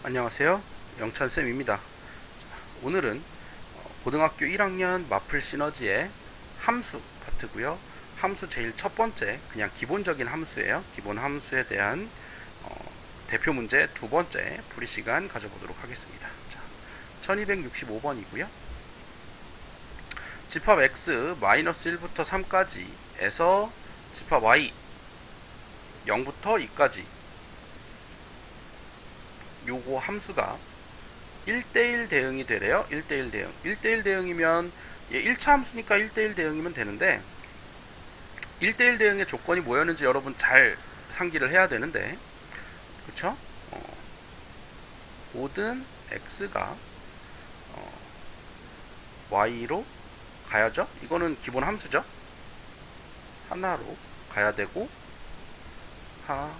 안녕하세요. 영찬쌤입니다. 자, 오늘은 고등학교 1학년 마플 시너지의 함수 파트고요. 함수 제일 첫 번째 그냥 기본적인 함수예요. 기본 함수에 대한 대표 문제 두 번째 풀이 시간 가져보도록 하겠습니다. 자, 1265번이고요. 집합 x 마이너스 1부터 3까지에서 집합 y 0부터 2까지 요거 함수가 1대1 대응이 되래요. 1대1 대응. 1대1 대응이면 1차 함수니까 1대1 대응이면 되는데 1대1 대응의 조건이 뭐였는지 여러분 잘 상기를 해야 되는데 그쵸? 모든 x가 y로 가야죠. 이거는 기본 함수죠. 하나로 가야 되고 하나로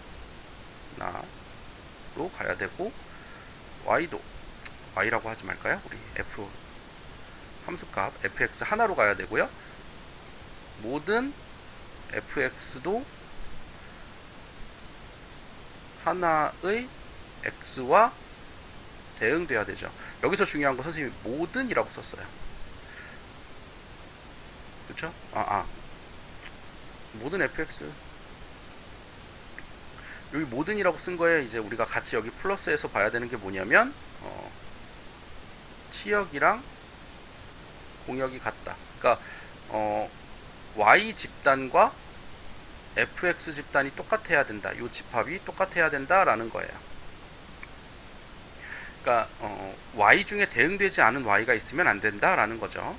가야 되고 y도 y라고 하지 말까요? 우리 f 함수값 fx 하나로 가야 되고요. 모든 fx도 하나의 x와 대응돼야 되죠. 여기서 중요한 거 선생님이 모든이라고 썼어요. 그쵸? 모든 fx 여기 모든이라고 쓴 거에 이제 우리가 같이 여기 플러스해서 봐야 되는 게 뭐냐면 치역이랑 공역이 같다. 그러니까 y 집단과 fx 집단이 똑같아야 된다. 이 집합이 똑같아야 된다라는 거예요. 그러니까 y 중에 대응되지 않은 y가 있으면 안 된다라는 거죠.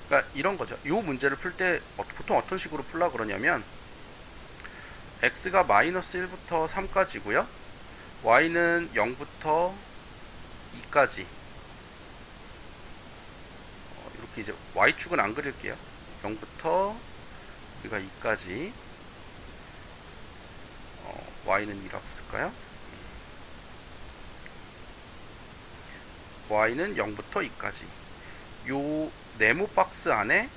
그러니까 이런 거죠. 이 문제를 풀 때 보통 어떤 식으로 풀라 그러냐면 x가 마이너스 1부터 3까지고요. y는 0부터 2까지. 이렇게 이제 y축은 안 그릴게요. 0부터 우리가 2까지. y는 2라고 쓸까요? y는 0부터 2까지. 요 네모 박스 안에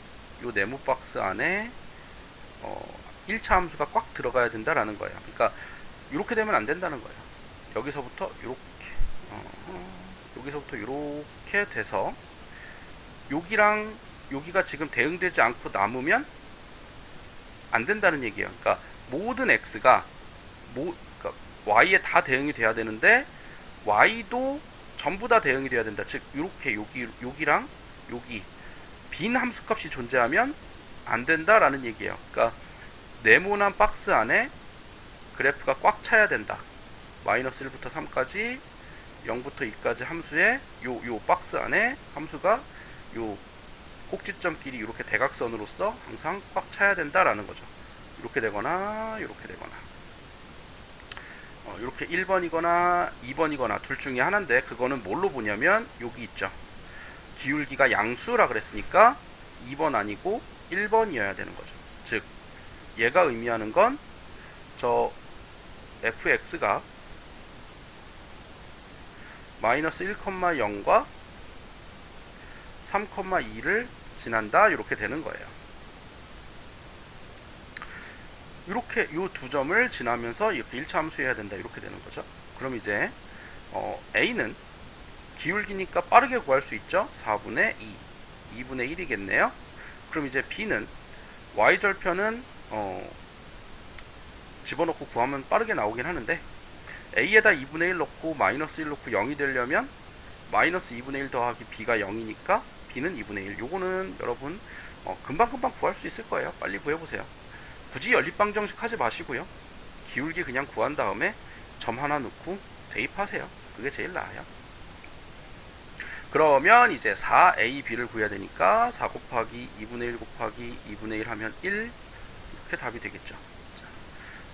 1차 함수가 꽉 들어가야 된다라는 거예요. 그러니까 이렇게 되면 안 된다는 거예요. 여기서부터 이렇게 돼서 여기랑 여기가 지금 대응되지 않고 남으면 안 된다는 얘기예요. 그러니까 모든 x가 그러니까 y에 다 대응이 돼야 되는데 y도 전부 다 대응이 돼야 된다. 즉 이렇게 여기랑 여기 빈 함수값이 존재하면 안 된다라는 얘기예요. 그러니까 네모난 박스 안에 그래프가 꽉 차야 된다. 마이너스 1부터 3까지 0부터 2까지 함수에 요 박스 안에 함수가 요 꼭지점끼리 이렇게 대각선으로서 항상 꽉 차야 된다라는 거죠. 이렇게 되거나 이렇게 되거나 이렇게 1번이거나 2번이거나 둘 중에 하나인데 그거는 뭘로 보냐면 여기 있죠. 기울기가 양수라 그랬으니까 2번 아니고 1번이어야 되는 거죠. 즉 얘가 의미하는 건 저 fx가 마이너스 1,0과 3,2를 지난다 이렇게 되는 거예요. 이렇게 이 두 점을 지나면서 이렇게 1차 함수해야 된다 이렇게 되는 거죠. 그럼 이제 a는 기울기니까 빠르게 구할 수 있죠. 4분의 2 2분의 1이겠네요. 그럼 이제 b는 y절편은 집어넣고 구하면 빠르게 나오긴 하는데 a에다 2분의 1 넣고 마이너스 1 넣고 0이 되려면 마이너스 2분의 1 더하기 b가 0이니까 b는 2분의 1. 요거는 여러분 금방금방 구할 수 있을 거예요. 빨리 구해보세요. 굳이 연립방정식 하지 마시고요. 기울기 그냥 구한 다음에 점 하나 넣고 대입하세요. 그게 제일 나아요. 그러면 이제 4ab를 구해야 되니까 4 곱하기 2분의 1 곱하기 2분의 1 하면 1 이렇게 답이 되겠죠. 자,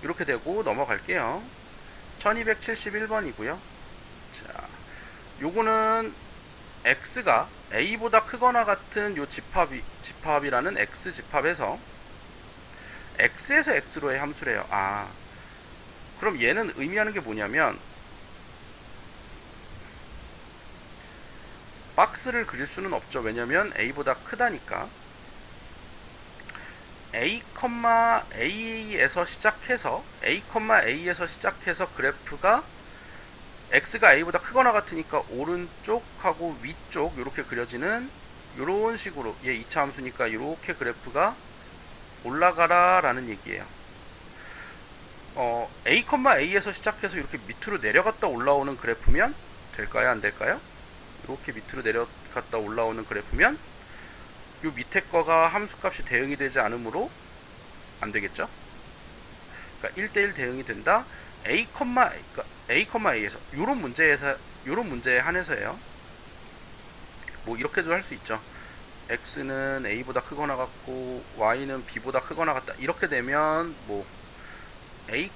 이렇게 되고 넘어갈게요. 1271번이고요. 자, 요거는 x가 a보다 크거나 같은 요 집합이라는 x 집합에서 x에서 x로의 함수래요. 그럼 얘는 의미하는 게 뭐냐면 박스를 그릴 수는 없죠. 왜냐면 a보다 크다니까. A에서 시작해서 그래프가 x가 a보다 크거나 같으니까 오른쪽하고 위쪽 이렇게 그려지는 이런 식으로, 얘 2차 함수니까 이렇게 그래프가 올라가라 라는 얘기예요. a, a에서 시작해서 이렇게 밑으로 내려갔다 올라오는 그래프면 될까요? 안 될까요? 이렇게 밑으로 내려갔다 올라오는 그래프면 요 밑에 거가 함수값이 대응이 되지 않으므로 안 되겠죠? 그러니까 1대1 대응이 된다. 그러니까 a에서 요런 문제에 한해서예요. 뭐 이렇게도 할 수 있죠. x는 a보다 크거나 같고 y는 b보다 크거나 같다. 이렇게 되면 뭐 a,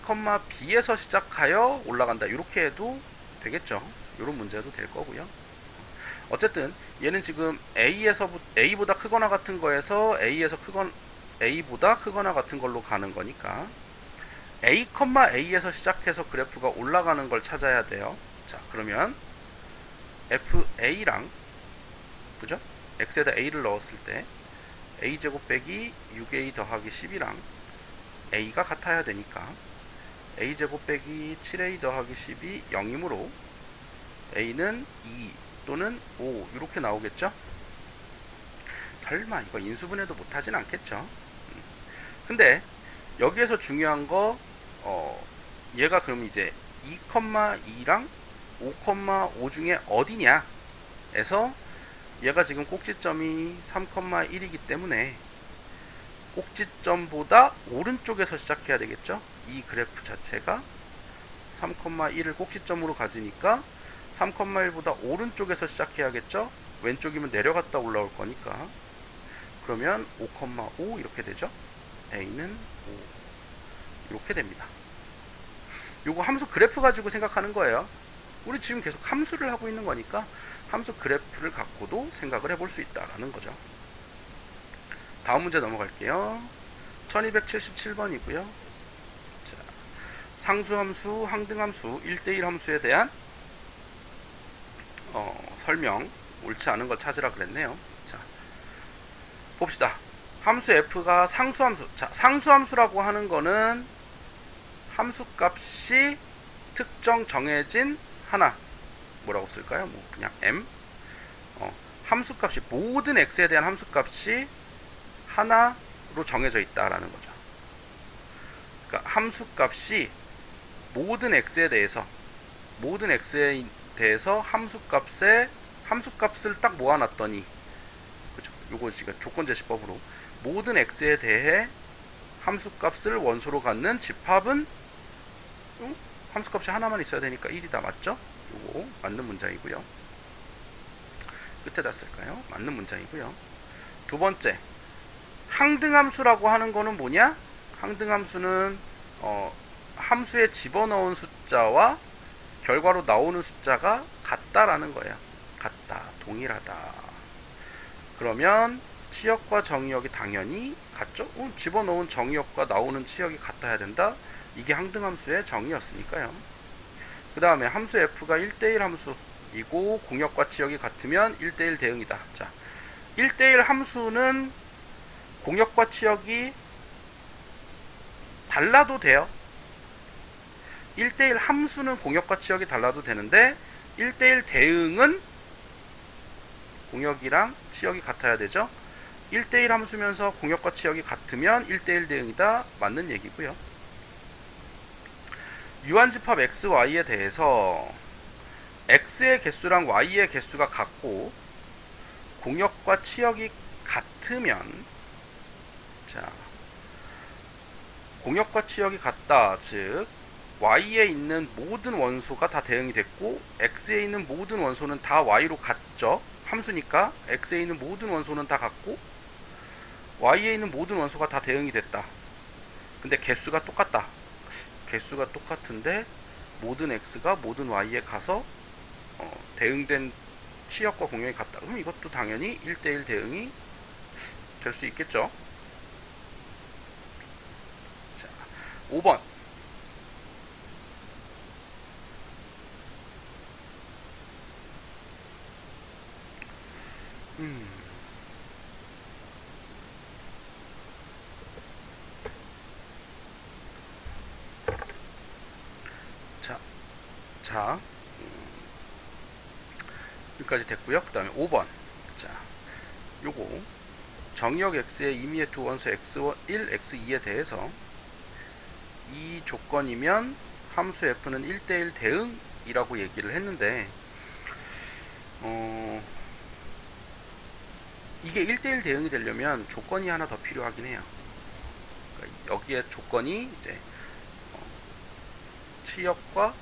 b에서 시작하여 올라간다. 이렇게 해도 되겠죠. 이런 문제도 될 거고요. 어쨌든 얘는 지금 a보다 크거나 같은 거에서 a보다 크거나 같은 걸로 가는 거니까 a에서 시작해서 그래프가 올라가는 걸 찾아야 돼요. 자, 그러면 fa랑, 그죠? x에다 a를 넣었을 때 a제곱 빼기 6a 더하기 10이랑 a가 같아야 되니까 a제곱 빼기 7a 더하기 10이 0이므로 a는 2 또는 5 이렇게 나오겠죠? 설마 이거 인수분해도 못하진 않겠죠? 근데 여기에서 중요한 거 얘가 그럼 이제 2,2랑 5,5 중에 어디냐 에서 얘가 지금 꼭지점이 3,1이기 때문에 꼭지점보다 오른쪽에서 시작해야 되겠죠? 이 그래프 자체가 3,1을 꼭지점으로 가지니까 3,1보다 오른쪽에서 시작해야겠죠? 왼쪽이면 내려갔다 올라올 거니까. 그러면 5,5 이렇게 되죠? a는 5 이렇게 됩니다. 요거 함수 그래프 가지고 생각하는 거예요. 우리 지금 계속 함수를 하고 있는 거니까 함수 그래프를 갖고도 생각을 해볼 수 있다라는 거죠. 다음 문제 넘어갈게요. 1277번이고요. 자, 상수함수, 항등함수, 1대1 함수에 대한 설명, 옳지 않은 걸 찾으라 그랬네요. 자, 봅시다. 함수 f가 상수함수. 자, 상수함수라고 하는 거는 함수값이 특정 정해진 하나, 뭐라고 쓸까요? 뭐 그냥 m. 함수값이 모든 x에 대한 함수값이 하나로 정해져 있다라는 거죠. 그러니까 함수값이 모든 x에 대해서 함수값을 딱 모아놨더니, 그죠? 요거 지금 조건제시법으로 모든 x에 대해 함수값을 원소로 갖는 집합은 함수값이 하나만 있어야 되니까 1이다. 맞죠? 요거 맞는 문장이고요. 끝에다 쓸까요? 맞는 문장이고요. 두 번째, 항등함수라고 하는 거는 뭐냐? 항등함수는 함수에 집어넣은 숫자와 결과로 나오는 숫자가 같다라는 거예요. 같다, 동일하다. 그러면 치역과 정의역이 당연히 같죠? 집어넣은 정의역과 나오는 치역이 같아야 된다. 이게 항등함수의 정의였으니까요. 그 다음에 함수 f가 1대1 함수이고 공역과 치역이 같으면 1대1 대응이다. 자, 1대1 함수는 공역과 치역이 달라도 돼요. 1대1 함수는 공역과 치역이 달라도 되는데 1대1 대응은 공역이랑 치역이 같아야 되죠. 1대1 함수면서 공역과 치역이 같으면 1대1 대응이다. 맞는 얘기고요. 유한집합 x, y에 대해서 x의 개수랑 y의 개수가 같고 공역과 치역이 같으면, 자, 공역과 치역이 같다. 즉 y에 있는 모든 원소가 다 대응이 됐고 x에 있는 모든 원소는 다 y로 같죠. 함수니까 x에 있는 모든 원소는 다 같고 y에 있는 모든 원소가 다 대응이 됐다. 근데 개수가 똑같다. 개수가 똑같은데 모든 x가 모든 y에 가서 대응된 치역과 공역이 같다. 그럼 이것도 당연히 1대1 대응이 될 수 있겠죠. 자, 5번. 자, 여기까지 됐고요. 그 다음에 5번. 자, 요거 정의역 x의 임의의 두 원수 x1, x2에 대해서 이 조건이면 함수 f는 1대1 대응이라고 얘기를 했는데 이게 1대1 대응이 되려면 조건이 하나 더 필요하긴 해요. 그러니까 여기에 조건이 이제 치역과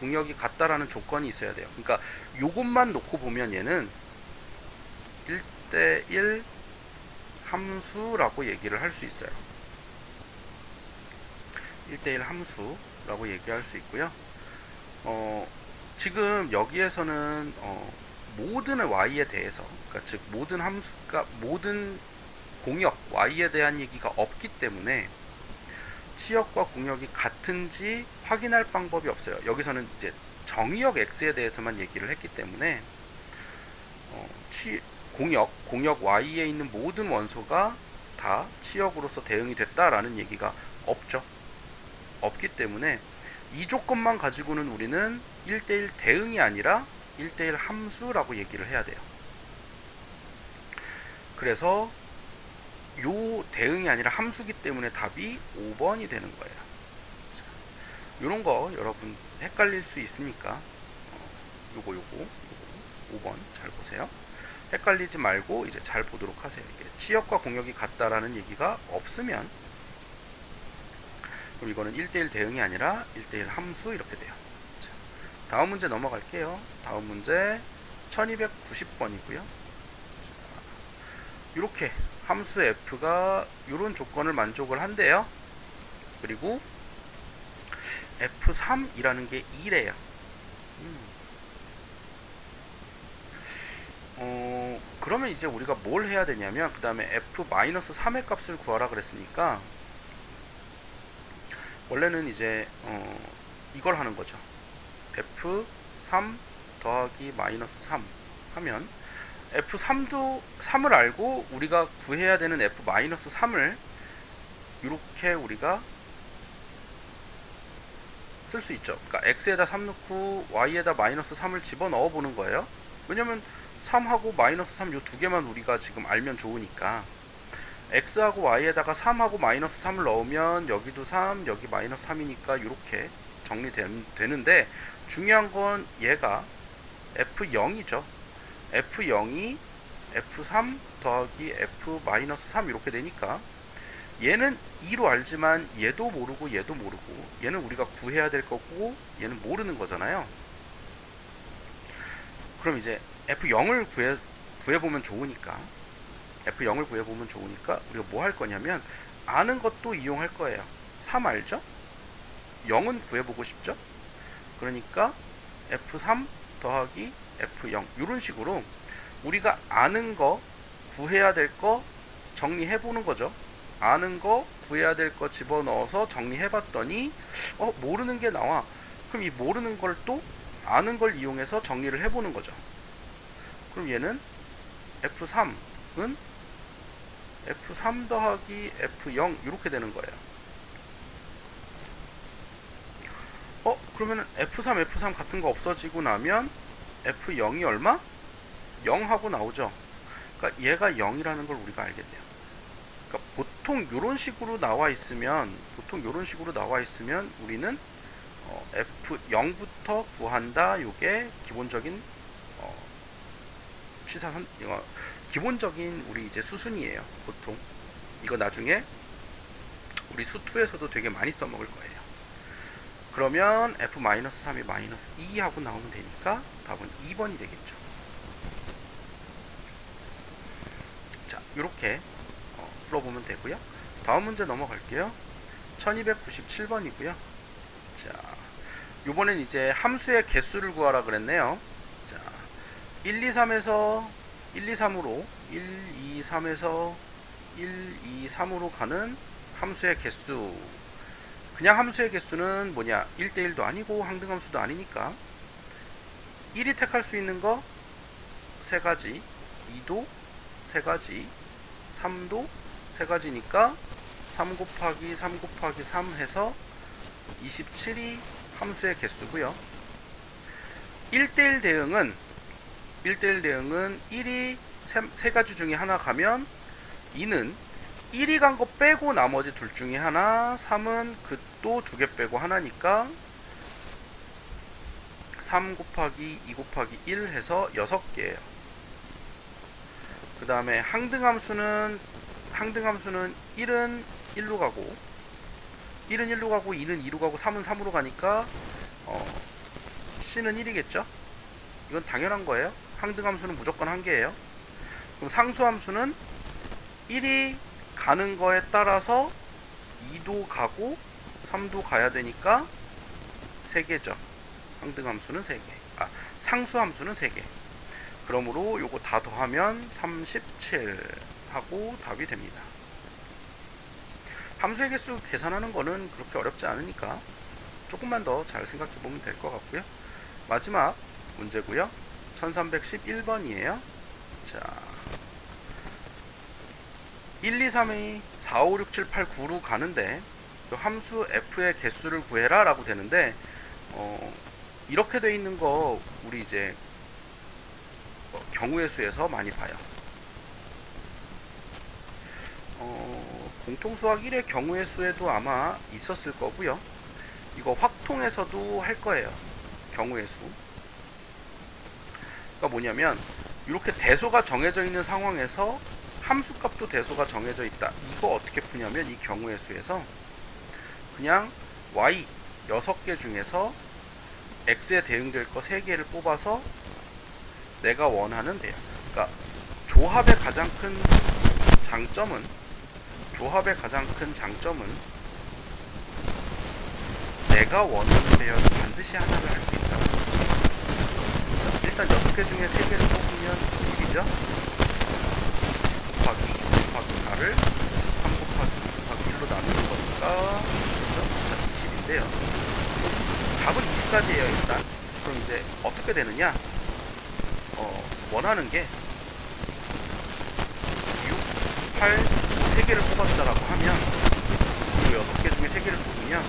공역이 같다라는 조건이 있어야 돼요. 그러니까 요것만 놓고 보면 얘는 1대1 함수라고 얘기를 할 수 있어요. 1대1 함수라고 얘기할 수 있고요. 지금 여기에서는 모든 y에 대해서, 그러니까 즉 모든 함수가 모든 공역 y에 대한 얘기가 없기 때문에 치역과 공역이 같은지 확인할 방법이 없어요. 여기서는 이제 정의역 x에 대해서만 얘기를 했기 때문에 공역 y에 있는 모든 원소가 다 치역으로서 대응이 됐다라는 얘기가 없죠. 없기 때문에 이 조건만 가지고는 우리는 1대1 대응이 아니라 1대1 함수라고 얘기를 해야 돼요. 그래서 요 대응이 아니라 함수기 때문에 답이 5번이 되는 거예요. 자, 요런 거 여러분 헷갈릴 수 있으니까 요거 5번 잘 보세요. 헷갈리지 말고 이제 잘 보도록 하세요. 이게 치역과 공역이 같다라는 얘기가 없으면 그럼 이거는 1대1 대응이 아니라 1대1 함수 이렇게 돼요. 자, 다음 문제 넘어갈게요. 다음 문제 1290번이고요. 이렇게 함수 f가 이런 조건을 만족을 한대요. 그리고 f3이라는 게 2래요. 그러면 이제 우리가 뭘 해야 되냐면 그 다음에 f-3의 값을 구하라 그랬으니까 원래는 이제 이걸 하는 거죠. f3 더하기 마이너스 3 하면 f3도 3을 알고 우리가 구해야 되는 f-3을 이렇게 우리가 쓸 수 있죠. 그러니까 x에다 3 넣고 y에다 마이너스 3을 집어넣어 보는 거예요. 왜냐면 3하고 마이너스 3 요 두 개만 우리가 지금 알면 좋으니까 x하고 y에다가 3하고 마이너스 3을 넣으면 여기도 3 여기 마이너스 3이니까 이렇게 정리되는데 중요한 건 얘가 f0이죠. f0이 f3 더하기 f-3 이렇게 되니까 얘는 2로 알지만 얘도 모르고 얘도 모르고 얘는 우리가 구해야 될 거고 얘는 모르는 거잖아요. 그럼 이제 f0을 구해보면 좋으니까 f0을 구해보면 좋으니까 우리가 뭐 할 거냐면 아는 것도 이용할 거예요. 3 알죠? 0은 구해보고 싶죠? 그러니까 f3 더하기 f0 이런 식으로 우리가 아는 거 구해야 될 거 정리해보는 거죠. 아는 거 구해야 될 거 집어넣어서 정리해봤더니 모르는 게 나와. 그럼 이 모르는 걸 또 아는 걸 이용해서 정리를 해보는 거죠. 그럼 얘는 f3은 f3 더하기 f0 이렇게 되는 거예요. 그러면 f3 같은 거 없어지고 나면 f0이 얼마? 0 하고 나오죠. 그러니까 얘가 0이라는 걸 우리가 알겠네요. 그러니까 보통 요런 식으로 나와 있으면 우리는 f0부터 구한다. 요게 기본적인 취사선 기본적인 우리 이제 수순이에요. 보통 이거 나중에 우리 수2에서도 되게 많이 써먹을 거예요. 그러면 f-3이 마이너스 2 하고 나오면 되니까 답은 2번이 되겠죠. 자, 이렇게 풀어보면 되고요. 다음 문제 넘어갈게요. 1297번이고요. 자, 요번엔 이제 함수의 개수를 구하라 그랬네요. 자, 1, 2, 3에서 1, 2, 3으로 1, 2, 3에서 1, 2, 3으로 가는 함수의 개수. 그냥 함수의 개수는 뭐냐? 1대1도 아니고 항등함수도 아니니까 1이 택할 수 있는 거 3가지, 2도 3가지, 3도 3가지니까 3 곱하기 3 곱하기 3 해서 27이 함수의 개수고요. 1대1 대응은 1이 세 가지 중에 하나 가면 2는 1이 간 거 빼고 나머지 둘 중에 하나, 3은 그 또 두 개 빼고 하나니까 3 곱하기 2 곱하기 1 해서 6개예요. 그 다음에 항등함수는 1은 1로 가고 2는 2로 가고 3은 3으로 가니까 C는 1이겠죠? 이건 당연한 거예요. 항등함수는 무조건 한 개예요. 그럼 상수함수는 1이 가는 거에 따라서 2도 가고 3도 가야 되니까 3개죠. 항등함수는 3개. 상수함수는 3개. 그러므로 요거 다 더하면 37 하고 답이 됩니다. 함수의 개수 계산하는 거는 그렇게 어렵지 않으니까 조금만 더 잘 생각해 보면 될 것 같고요. 마지막 문제고요. 1311번이에요. 자, 1, 2, 3이 4, 5, 6, 7, 8, 9로 가는데 그 함수 f의 개수를 구해라 라고 되는데 이렇게 돼 있는 거 우리 이제 경우의 수에서 많이 봐요. 공통수학 1의 경우의 수에도 아마 있었을 거고요. 이거 확통에서도 할 거예요. 경우의 수. 그러니까 뭐냐면 이렇게 대소가 정해져 있는 상황에서 함수값도 대소가 정해져 있다. 이거 어떻게 푸냐면 이 경우의 수에서 그냥 y 6개 중에서 x에 대응될 거 3개를 뽑아서 내가 원하는 배열. 그러니까 조합의 가장 큰 장점은 내가 원하는 배열을 반드시 하나를 할 수 있다는 거죠. 자, 일단 6개 중에 3개를 뽑으면 20이죠. 곱하기 2 곱하기 4를 3 곱하기 2 곱하기 1로 나누는 거니까 그렇죠? 자, 20인데요. 답은 20까지예요. 일단. 그럼 이제 어떻게 되느냐? 원하는 게 6, 8, 3개를 뽑았다라고 하면 그 6개 중에 3개를 뽑으면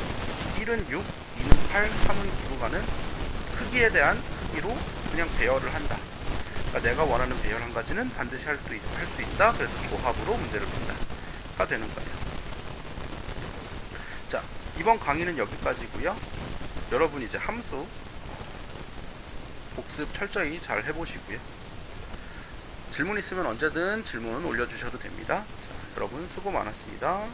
1은 6, 2는 8, 3은 9로 가는 크기에 대한 크기로 그냥 배열을 한다. 그러니까 내가 원하는 배열 한 가지는 반드시 할 수 있다. 그래서 조합으로 문제를 푼다가 되는 거예요. 자, 이번 강의는 여기까지고요. 여러분 이제 함수 복습 철저히 잘 해보시고요. 질문 있으면 언제든 질문 올려주셔도 됩니다. 자, 여러분 수고 많았습니다.